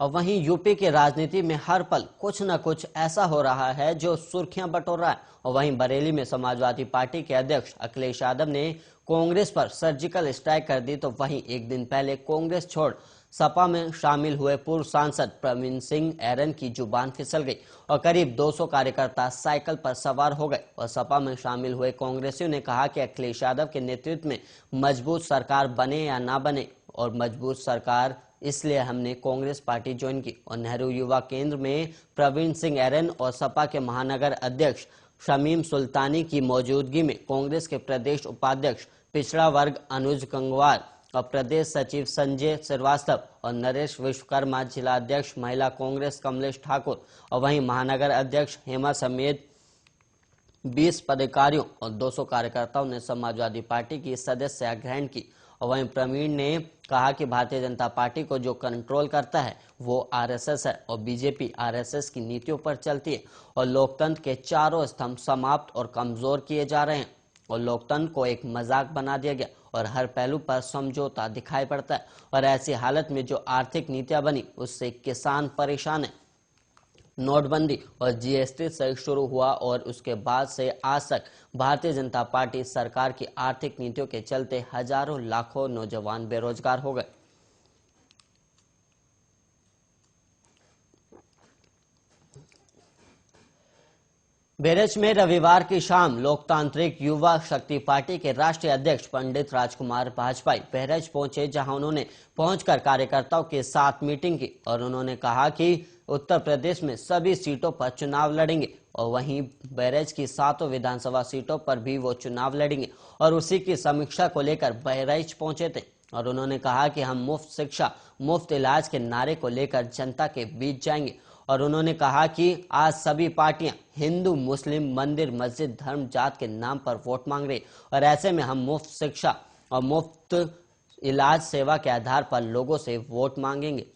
और वहीं यूपी की राजनीति में हर पल कुछ न कुछ ऐसा हो रहा है जो सुर्खियां बटोर रहा है। और वहीं बरेली में समाजवादी पार्टी के अध्यक्ष अखिलेश यादव ने कांग्रेस पर सर्जिकल स्ट्राइक कर दी, तो वहीं एक दिन पहले कांग्रेस छोड़ सपा में शामिल हुए पूर्व सांसद प्रवीण सिंह ऐरन की जुबान फिसल गई और करीब 200 कार्यकर्ता साइकिल पर सवार हो गए। और सपा में शामिल हुए कांग्रेसियों ने कहा कि अखिलेश यादव के नेतृत्व में मजबूत सरकार बने या ना बने, और मजबूत सरकार इसलिए हमने कांग्रेस पार्टी ज्वाइन की। और नेहरू युवा केंद्र में प्रवीण सिंह ऐरन और सपा के महानगर अध्यक्ष शमीम सुल्तानी की मौजूदगी में कांग्रेस के प्रदेश उपाध्यक्ष पिछड़ा वर्ग अनुज गंगवार और प्रदेश सचिव संजय श्रीवास्तव और नरेश विश्वकर्मा, जिला अध्यक्ष महिला कांग्रेस कमलेश ठाकुर और वहीं महानगर अध्यक्ष हेमा समेत 20 पदाधिकारियों और 200 कार्यकर्ताओं ने समाजवादी पार्टी की सदस्यता ग्रहण की। और वहीं प्रवीण ने कहा कि भारतीय जनता पार्टी को जो कंट्रोल करता है वो आरएसएस है और बीजेपी आरएसएस की नीतियों पर चलती है और लोकतंत्र के चारों स्तंभ समाप्त और कमजोर किए जा रहे हैं और लोकतंत्र को एक मजाक बना दिया गया और हर पहलू पर समझौता दिखाई पड़ता है। और ऐसी हालत में जो आर्थिक नीतियां बनी उससे किसान परेशान है। नोटबंदी और जीएसटी से शुरू हुआ और उसके बाद से आज तक भारतीय जनता पार्टी सरकार की आर्थिक नीतियों के चलते हजारों लाखों नौजवान बेरोजगार हो गए। बहराइच में रविवार की शाम लोकतांत्रिक युवा शक्ति पार्टी के राष्ट्रीय अध्यक्ष पंडित राजकुमार भाजपाई बहराइच पहुंचे, जहां उन्होंने पहुंचकर कार्यकर्ताओं के साथ मीटिंग की और उन्होंने कहा कि उत्तर प्रदेश में सभी सीटों पर चुनाव लड़ेंगे और वहीं बहराइच की 7 विधानसभा सीटों पर भी वो चुनाव लड़ेंगे और उसी की समीक्षा को लेकर बहराइच पहुंचे थे। और उन्होंने कहा कि हम मुफ्त शिक्षा मुफ्त इलाज के नारे को लेकर जनता के बीच जाएंगे। और उन्होंने कहा कि आज सभी पार्टियां हिंदू मुस्लिम मंदिर मस्जिद धर्म जात के नाम पर वोट मांग रही और ऐसे में हम मुफ्त शिक्षा और मुफ्त इलाज सेवा के आधार पर लोगों से वोट मांगेंगे।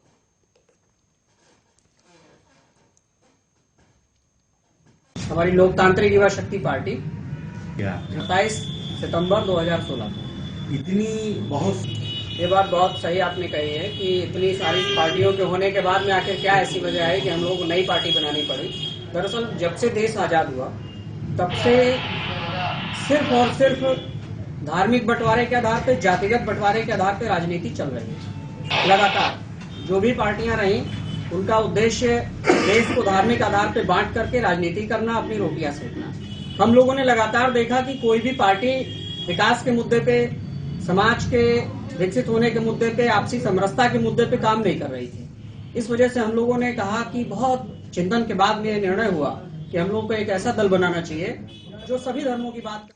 हमारी लोकतांत्रिक युवा शक्ति पार्टी 27 सितंबर 2016 ये बात बहुत सही आपने कही है कि इतनी सारी पार्टियों के होने के बाद में आखिर क्या ऐसी वजह है कि हम लोगों को नई पार्टी बनानी पड़ी। दरअसल जब से देश आजाद हुआ तब से सिर्फ और सिर्फ धार्मिक बंटवारे के आधार पर, जातिगत बंटवारे के आधार पर राजनीति चल रही है। लगातार जो भी पार्टियां रही उनका उद्देश्य देश को धार्मिक आधार पर बांट करके राजनीति करना, अपनी रोटियां सेकना। हम लोगों ने लगातार देखा कि कोई भी पार्टी विकास के मुद्दे पे, समाज के विकसित होने के मुद्दे पे, आपसी समरसता के मुद्दे पे काम नहीं कर रही थी। इस वजह से हम लोगों ने कहा कि बहुत चिंतन के बाद में यह निर्णय हुआ कि हम लोगों को एक ऐसा दल बनाना चाहिए जो सभी धर्मों की बात